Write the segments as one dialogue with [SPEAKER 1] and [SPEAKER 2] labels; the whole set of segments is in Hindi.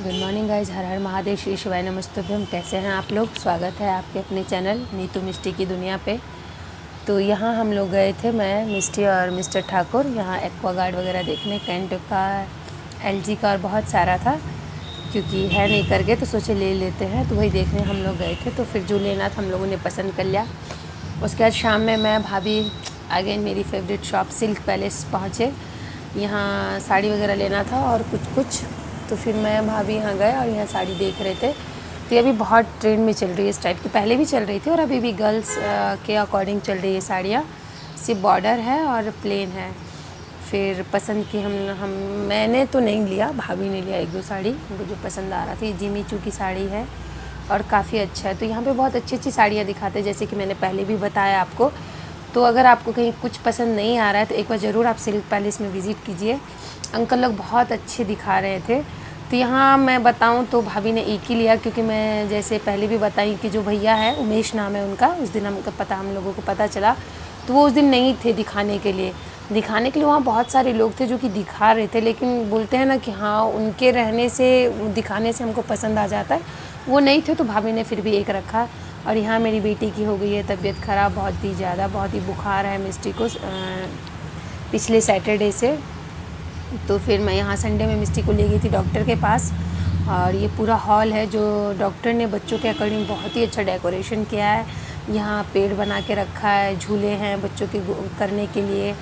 [SPEAKER 1] Good morning guys. हर हर महादेव, श्री शिवाय नमस्तुभ्यम। कैसे हैं आप लोग? स्वागत है आपके अपने चैनल नीतू मिष्टी की दुनिया पे। तो यहाँ हम लोग गए थे, मैं, मिष्टी और मिस्टर ठाकुर, यहाँ एक्वागार्ड वगैरह देखने। कैंट का, एलजी का और बहुत सारा था, क्योंकि है नहीं करके तो सोचे ले लेते हैं। तो वही देखने हम लोग गए थे। तो फिर जो लेना था हम लोगों ने पसंद कर लिया। उसके बाद शाम में मैं, भाभी, अगेन मेरी फेवरेट शॉप सिल्क पैलेस पहुँचे। यहाँ साड़ी वगैरह लेना था और कुछ। तो फिर मैं, भाभी यहाँ गए और यहाँ साड़ी देख रहे थे। तो ये अभी बहुत ट्रेंड में चल रही है इस टाइप की, पहले भी चल रही थी और अभी भी गर्ल्स के अकॉर्डिंग चल रही है साड़ियाँ। सिर्फ बॉर्डर है और प्लेन है। फिर पसंद की हम मैंने तो नहीं लिया, भाभी ने लिया एक दो साड़ी, उनको जो पसंद आ रहा था। ये जिमी चू की साड़ी है और काफ़ी अच्छा है। तो यहाँ पे बहुत अच्छी अच्छी साड़ियाँ दिखाते हैं, जैसे कि मैंने पहले भी बताया आपको। तो अगर आपको कहीं कुछ पसंद नहीं आ रहा है तो एक बार ज़रूर आप सिल्क पैलेस में विज़िट कीजिए। अंकल लोग बहुत अच्छे दिखा रहे थे। तो यहाँ मैं बताऊँ तो भाभी ने एक ही लिया, क्योंकि मैं जैसे पहले भी बताई कि जो भैया है, उमेश नाम है उनका, उस दिन हम लोगों को पता चला तो वो उस दिन नहीं थे दिखाने के लिए। वहाँ बहुत सारे लोग थे जो कि दिखा रहे थे, लेकिन बोलते हैं ना कि हाँ, उनके रहने से, दिखाने से हमको पसंद आ जाता है। वो नहीं थे तो भाभी ने फिर भी एक रखा। और यहाँ मेरी बेटी की हो गई है तबीयत ख़राब, बहुत ही ज़्यादा, बहुत ही बुखार है मिस्टी को पिछले सैटरडे से। तो फिर मैं यहाँ संडे में मिस्टी को ले गई थी डॉक्टर के पास। और ये पूरा हॉल है जो डॉक्टर ने बच्चों के अकॉर्डिंग बहुत ही अच्छा डेकोरेशन किया है। यहाँ पेड़ बना के रखा है, झूले हैं बच्चों के करने के लिए,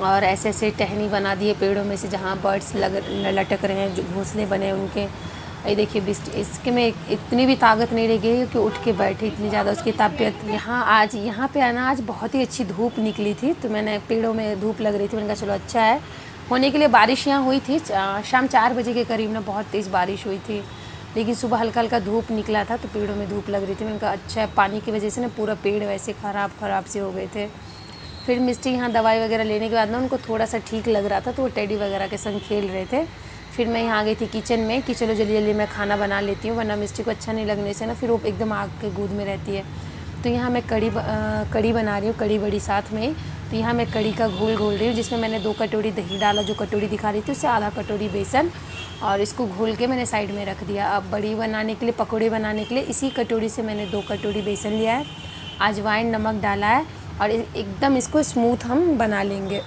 [SPEAKER 1] और ऐसे ऐसे टहनी बना दिए पेड़ों में से जहाँ बर्ड्स लटक रहे हैं, जो घोंसले बने उनके। ये देखिए इसके में इतनी भी ताकत नहीं रह गई कि उठ के बैठे, इतनी ज़्यादा उसकी तबीयत। यहाँ पे आना आज बहुत ही अच्छी धूप निकली थी, तो मैंने, पेड़ों में धूप लग रही थी, मैंने कहा चलो अच्छा है होने के लिए। बारिश यहाँ हुई थी शाम 4 बजे के करीब ना, बहुत तेज़ बारिश हुई थी, लेकिन सुबह हल्का हल्का धूप निकला था तो पेड़ों में धूप लग रही थी। मैंने कहा अच्छा है, पानी की वजह से ना पूरा पेड़ वैसे ख़राब से हो गए थे। फिर मिस्टी यहाँ दवाई वगैरह लेने के बाद ना उनको थोड़ा सा ठीक लग रहा था, तो वो टेडी वगैरह के संग खेल रहे थे। फिर मैं यहाँ आ गई थी किचन में कि चलो जल्दी जल्दी मैं खाना बना लेती हूँ, वरना मिस्टी को अच्छा नहीं लगने से ना फिर वो एकदम आग के गोद में रहती है। तो यहाँ मैं कड़ी बना रही हूँ, कड़ी बड़ी साथ में। तो यहाँ मैं कड़ी का घोल घोल रही हूँ, जिसमें मैंने 2 कटोरी दही डाला, जो कटोरी दिखा रही थी उससे आधा कटोरी बेसन, और इसको घोल के मैंने साइड में रख दिया। अब बड़ी बनाने के लिए, पकौड़े बनाने के लिए इसी कटोरी से मैंने 2 कटोरी बेसन लिया है, अजवाइन, नमक डाला है, और एकदम इसको स्मूथ हम बना लेंगे।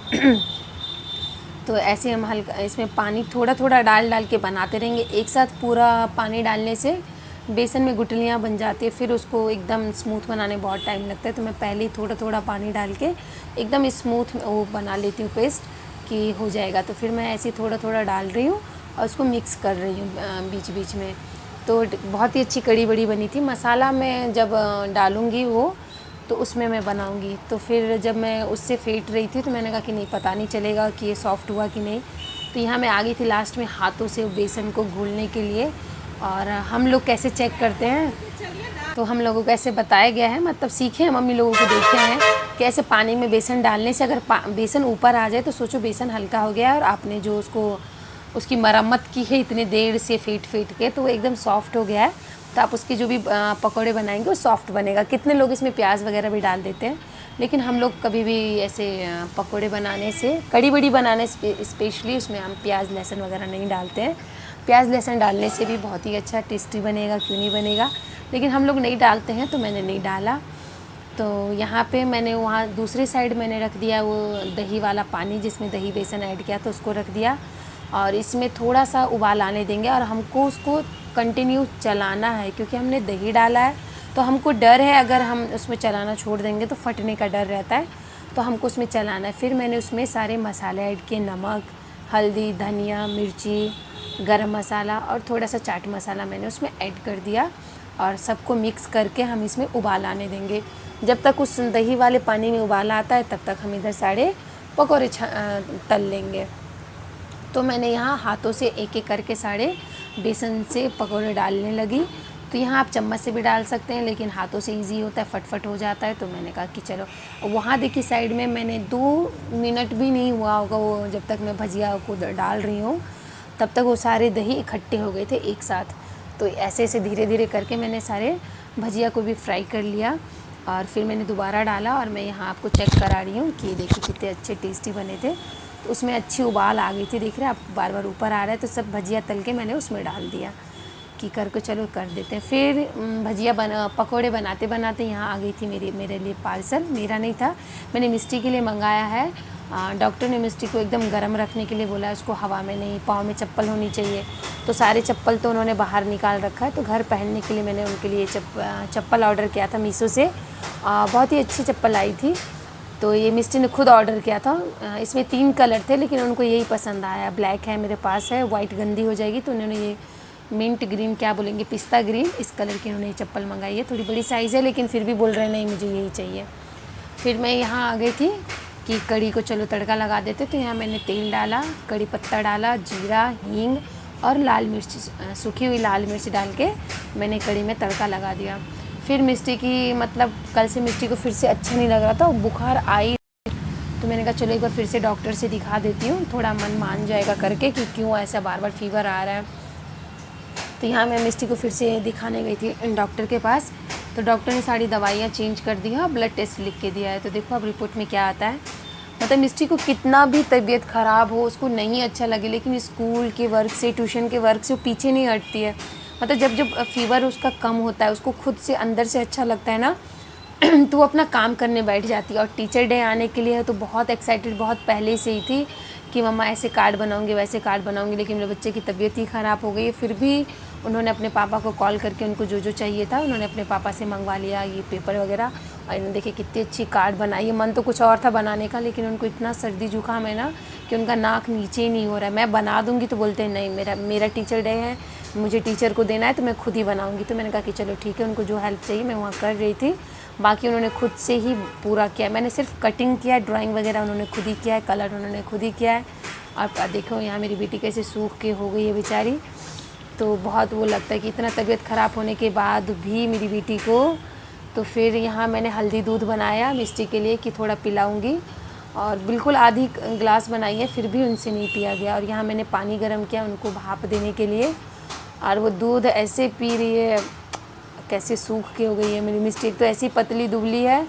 [SPEAKER 1] तो ऐसे हम हल्का इसमें पानी थोड़ा थोड़ा डाल के बनाते रहेंगे। एक साथ पूरा पानी डालने से बेसन में गुठलियाँ बन जाती है, फिर उसको एकदम स्मूथ बनाने बहुत टाइम लगता है। तो मैं पहले ही थोड़ा थोड़ा पानी डाल के एकदम स्मूथ वो बना लेती हूँ पेस्ट, कि हो जाएगा। तो फिर मैं ऐसे ही थोड़ा थोड़ा डाल रही हूँ और उसको मिक्स कर रही हूँ बीच बीच में। तो बहुत ही अच्छी कड़ी बड़ी बनी थी। मसाला मैं जब डालूँगी वो, तो उसमें मैं बनाऊंगी। तो फिर जब मैं उससे फेंट रही थी तो मैंने कहा कि नहीं, पता नहीं चलेगा कि ये सॉफ़्ट हुआ कि नहीं। तो यहाँ मैं आ गई थी लास्ट में हाथों से बेसन को घोलने के लिए। और हम लोग कैसे चेक करते हैं, तो हम लोगों को ऐसे बताया गया है, मतलब सीखे हैं, मम्मी लोगों को देखे हैं कि ऐसे पानी में बेसन डालने से अगर बेसन ऊपर आ जाए तो सोचो बेसन हल्का हो गया है, और आपने जो उसकी मरम्मत की है इतने देर से फेंट के, तो वो एकदम सॉफ्ट हो गया है। तो आप उसकी जो भी पकौड़े बनाएंगे वो सॉफ्ट बनेगा। कितने लोग इसमें प्याज वगैरह भी डाल देते हैं, लेकिन हम लोग कभी भी ऐसे पकौड़े बनाने से, कड़ी बड़ी बनाने स्पेशली, उसमें हम प्याज लहसुन वगैरह नहीं डालते हैं। प्याज लहसुन डालने से भी बहुत ही अच्छा टेस्टी बनेगा, क्यों नहीं बनेगा, लेकिन हम लोग नहीं डालते हैं तो मैंने नहीं डाला। तो यहाँ पे मैंने वहाँ दूसरी साइड मैंने रख दिया वो दही वाला पानी, जिसमें दही बेसन ऐड किया, तो उसको रख दिया। और इसमें थोड़ा सा उबाल आने देंगे, और हमको उसको कंटिन्यू चलाना है, क्योंकि हमने दही डाला है। तो हमको डर है अगर हम उसमें चलाना छोड़ देंगे तो फटने का डर रहता है, तो हमको उसमें चलाना है। फिर मैंने उसमें सारे मसाले ऐड किए, नमक, हल्दी, धनिया, मिर्ची, गरम मसाला और थोड़ा सा चाट मसाला मैंने उसमें ऐड कर दिया, और सबको मिक्स करके हम इसमें उबाल आने देंगे। जब तक उस दही वाले पानी में उबाल आता है तब तक हम इधर सारे पकौड़े तल लेंगे। तो मैंने यहाँ हाथों से एक एक करके सारे बेसन से पकौड़े डालने लगी। तो यहाँ आप चम्मच से भी डाल सकते हैं, लेकिन हाथों से इजी होता है, फटफट हो जाता है। तो मैंने कहा कि चलो, वहाँ देखिए साइड में मैंने 2 मिनट भी नहीं हुआ होगा वो, जब तक मैं भजिया को डाल रही हूँ तब तक वो सारे दही इकट्ठे हो गए थे एक साथ। तो ऐसे ऐसे धीरे धीरे करके मैंने सारे भजिया को भी फ्राई कर लिया, और फिर मैंने दोबारा डाला, और मैं यहाँ आपको चेक करा रही हूँ कि देखिए कितने अच्छे टेस्टी बने थे। तो उसमें अच्छी उबाल आ गई थी, देख रहे हैं आप, बार बार ऊपर आ रहा है। तो सब भजिया तल के मैंने उसमें डाल दिया। कि कर को चलो कर देते हैं। फिर भजिया पकोड़े बनाते बनाते यहाँ आ गई थी मेरे लिए पार्सल। मेरा नहीं था, मैंने मिस्टी के लिए मंगाया है। डॉक्टर ने मिस्टी को एकदम गर्म रखने के लिए बोला है, उसको हवा में नहीं, पाँव में चप्पल होनी चाहिए। तो सारे चप्पल तो उन्होंने बाहर निकाल रखा है, तो घर पहनने के लिए मैंने उनके लिए चप्पल ऑर्डर किया था मीशो से। बहुत ही अच्छी चप्पल आई थी। तो ये मिस्टी ने खुद ऑर्डर किया था। इसमें 3 कलर थे लेकिन उनको यही पसंद आया। ब्लैक है मेरे पास है, वाइट गंदी हो जाएगी, तो उन्होंने ये मिंट ग्रीन, क्या बोलेंगे, पिस्ता ग्रीन, इस कलर की उन्होंने चप्पल मंगाई है। थोड़ी बड़ी साइज़ है लेकिन फिर भी बोल रहे हैं नहीं मुझे यही चाहिए। फिर मैं यहाँ आ गई थी कि कड़ी को चलो तड़का लगा देते। तो यहाँ मैंने तेल डाला, कड़ी पत्ता डाला, जीरा, हींग और लाल मिर्च, सूखी हुई लाल मिर्च डाल के मैंने कड़ी में तड़का लगा दिया। फिर मिस्टी की मतलब कल से मिस्टी को फिर से अच्छा नहीं लग रहा था, बुखार आई, तो मैंने कहा चलो एक बार फिर से डॉक्टर से दिखा देती हूँ, थोड़ा मन मान जाएगा करके कि क्यों ऐसा बार बार फीवर आ रहा है। तो यहाँ मैं मिस्टी को फिर से दिखाने गई थी डॉक्टर के पास। तो डॉक्टर ने सारी दवाइयाँ चेंज कर दी है, ब्लड टेस्ट लिख के दिया है। तो देखो अब रिपोर्ट में क्या आता है। मतलब मिस्टी को कितना भी तबीयत ख़राब हो, उसको नहीं अच्छा लगे, लेकिन स्कूल के वर्क से, ट्यूशन के वर्क से वो पीछे नहीं हटती है। मतलब जब फीवर उसका कम होता है, उसको खुद से अंदर से अच्छा लगता है ना, तो वो अपना काम करने बैठ जाती है। और टीचर डे आने के लिए है तो बहुत एक्साइटेड, बहुत पहले से ही थी कि मम्मा ऐसे कार्ड बनाऊंगी, वैसे कार्ड बनाऊंगी। लेकिन मेरे बच्चे की तबीयत ही ख़राब हो गई है। फिर भी उन्होंने अपने पापा को कॉल करके उनको जो जो चाहिए था उन्होंने अपने पापा से मंगवा लिया, ये पेपर वगैरह। और इन्होंने देखिए कितनी अच्छी कार्ड बनाई है। मन तो कुछ और था बनाने का, लेकिन उनको इतना सर्दी जुकाम है ना कि उनका नाक नीचे ही नहीं हो रहा है। मैं बना दूँगी तो बोलते हैं नहीं, मेरा टीचर डे है, मुझे टीचर को देना है, तो मैं खुद ही बनाऊँगी। तो मैंने कहा कि चलो ठीक है, उनको जो हेल्प चाहिए मैं वहाँ कर रही थी। बाकी उन्होंने खुद से ही पूरा किया, मैंने सिर्फ कटिंग किया है, ड्राइंग वगैरह उन्होंने खुद ही किया है, कलर उन्होंने खुद ही किया है। और देखो यहाँ मेरी बेटी कैसे सूख के हो गई है बेचारी। तो बहुत वो लगता है कि इतना तबीयत ख़राब होने के बाद भी मेरी बेटी को। तो फिर यहाँ मैंने हल्दी दूध बनाया मिस्टी के लिए कि थोड़ा पिलाऊंगी, और बिल्कुल आधी ग्लास बनाई है, फिर भी उनसे नहीं पिया गया। और यहाँ मैंने पानी गर्म किया उनको भाप देने के लिए, और वो दूध ऐसे पी रही है, कैसे सूख के हो गई है मेरी मिस्टी। एक तो ऐसी पतली दुबली है,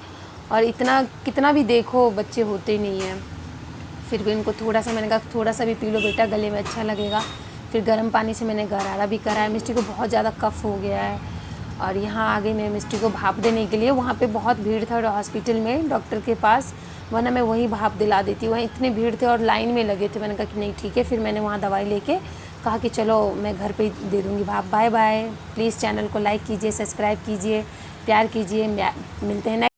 [SPEAKER 1] और इतना कितना भी देखो बच्चे होते नहीं हैं। फिर भी उनको थोड़ा सा मैंने कहा थोड़ा सा भी पी लो बेटा, गले में अच्छा लगेगा। फिर गर्म पानी से मैंने गरारा भी करा है, मिस्टी को बहुत ज़्यादा कफ़ हो गया है। और यहाँ आ गई मैं मिस्टी को भाप देने के लिए। वहाँ पे बहुत भीड़ था हॉस्पिटल में डॉक्टर के पास, वरना मैं वहीं भाप दिला देती। वहाँ इतने भीड़ थे और लाइन में लगे थे। मैंने कहा कि नहीं ठीक है। फिर मैंने वहाँ दवाई लेके कहा कि चलो मैं घर पे दे दूँगी भाप। Bye bye. प्लीज़ चैनल को लाइक कीजिए, सब्सक्राइब कीजिए, प्यार कीजिए। मिलते हैं।